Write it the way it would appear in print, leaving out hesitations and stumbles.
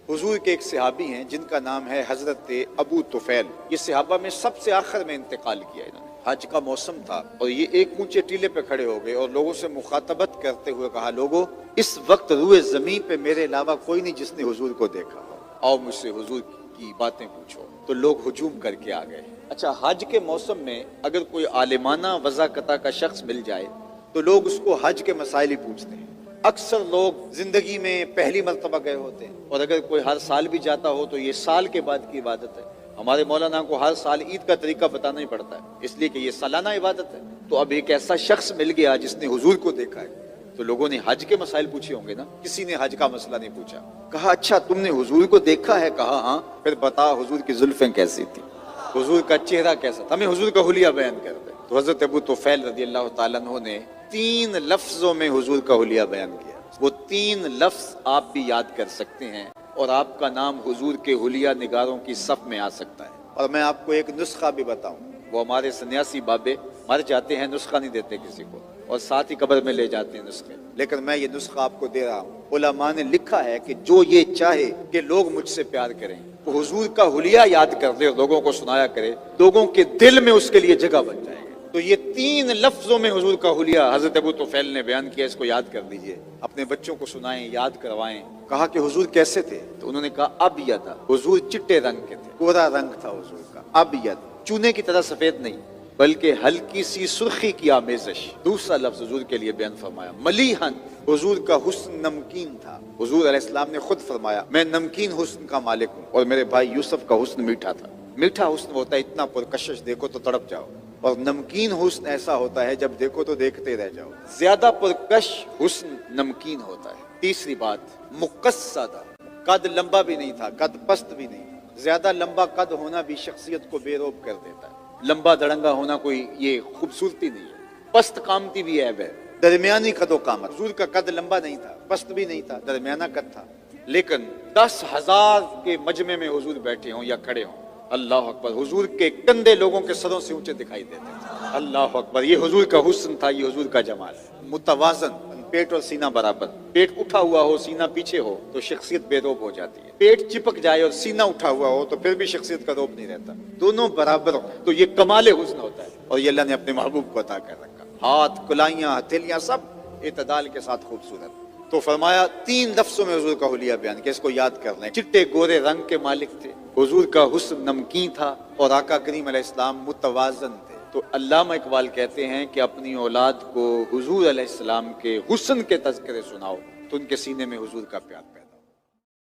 हुजूर के एक सहाबी हैं जिनका नाम है हजरत अबू तुफैल। ये सहाबा में सबसे आखिर में इंतकाल किया इन्होंने। हज का मौसम था और ये एक ऊंचे टीले पे खड़े हो गए और लोगों से मुखातबत करते हुए कहा, लोगों इस वक्त रूए जमीन पे मेरे अलावा कोई नहीं जिसने हुजूर को देखा हो, आओ मुझसे हुजूर की बातें पूछो। तो लोग हुजूम करके आ गए। अच्छा, हज के मौसम में अगर कोई आलिमाना वज़ाकता का शख्स मिल जाए तो लोग उसको हज के मसाइल ही पूछते हैं। अक्सर लोग जिंदगी में पहली मर्तबा गए होते हैं और अगर कोई हर साल भी जाता हो तो ये साल के बाद की इबादत है। हमारे मौलाना को हर साल ईद का तरीका बताना ही पड़ता है, इसलिए कि ये सालाना इबादत है। तो अब एक ऐसा शख्स मिल गया जिसने हुजूर को देखा है, तो लोगों ने हज के मसाइल पूछे होंगे ना। किसी ने हज का मसला नहीं पूछा। कहा, अच्छा तुमने हुजूर को देखा है? कहा हाँ। फिर बता हुजूर की जुल्फें कैसी थी, हुजूर का चेहरा कैसा था, हमें हुजूर का हुलिया बयान कर दे। तो हजरत अबू तुफैल रज़ियल्लाहु ताला अन्हु ने 3 लफ्जों में हुजूर का हुलिया बयान किया। वो 3 लफ्ज आप भी याद कर सकते हैं और आपका नाम हुजूर के हुलिया निगारों की सफ में आ सकता है। और मैं आपको एक नुस्खा भी बताऊं, वो हमारे सन्यासी बाबे मर जाते हैं, नुस्खा नहीं देते किसी को और साथ ही कब्र में ले जाते हैं नुस्खे, लेकिन मैं ये नुस्खा आपको दे रहा हूँ। उलमा ने लिखा है कि जो ये चाहे कि लोग मुझसे प्यार करें, वो हुजूर का हुलिया याद कर दे और लोगों को सुनाया करे, लोगों के दिल में उसके लिए जगह बन जाएगी। तो ये 3 लफ्जों में हुजूर का हुलिया हजरत अबू तुफैल ने बयान किया, इसको याद कर लीजिए, अपने बच्चों को सुनाएं, याद करवाएं। कहा कि हुजूर कैसे थे? तो उन्होंने कहा अबयद, हुजूर चिट्टे रंग के थे, गोरा रंग था हुजूर का। अबयद, चूने की तरह सफेद नहीं, बल्कि हल्की सी सुर्खी की आमेज़श। दूसरा लफ्ज हुजूर के लिए बयान फरमाया मलीहन, हुजूर का हुस्न नमकीन था। हुजूर अलैहिस्सलाम ने खुद फरमाया, मैं नमकीन हुस्न का मालिक हूँ और मेरे भाई यूसुफ का हुस्न मीठा था। मीठा हुस्न होता है इतना पुरकशिश देखो तो तड़प जाओ, और नमकीन हुस्न ऐसा होता है जब देखो तो देखते रह जाओ। ज्यादा पुरकश हुस्न नमकीन होता है। तीसरी बात, मुकस्सदा, कद लंबा भी नहीं था, कद पस्त भी नहीं। ज्यादा लंबा कद होना भी शख्सियत को बेरोब कर देता है। लंबा दड़ंगा होना कोई ये खूबसूरती नहीं है, पस्त कामती भी ऐब है। दरमियानी कदो कामत, हुजूर का कद लंबा नहीं था, पस्त भी नहीं था, दरमियाना कद था। लेकिन 10,000 के मजमे में हुजूर बैठे हों या खड़े हों, अल्लाह अकबर, हुजूर के कंधे लोगों के सरों से ऊंचे दिखाई देते थे। अल्लाह अकबर, ये हुजूर का हुस्न था, ये हुजूर का जमाल। मुतवाजन, पेट और सीना बराबर। पेट उठा हुआ हो, सीना पीछे हो तो शख्सियत बेरोब हो जाती है। पेट चिपक जाए और सीना उठा हुआ हो तो फिर भी शख्सियत का रोब नहीं रहता। दोनों बराबर हो तो ये कमाल हुस्न होता है, और ये अल्लाह ने अपने महबूब को अता कर रखा। हाथ, कुलाइयां, हथेलियां सब इतदाल के साथ खूबसूरत। तो फरमाया 3 लफ्जों में हुजूर का हुलिया बयान किया, इसको याद कर लें। चिट्टे गोरे रंग के मालिक थे, हुजूर का हुस्न नमकीन था और आका करीम अलैहिस्सलाम मुतवाज़न थे। तो अल्लामा इकबाल कहते हैं कि अपनी औलाद को हुजूर अलैहिस्सलाम के हुस्न के तज़किरे सुनाओ तो उनके सीने में हुजूर का प्यार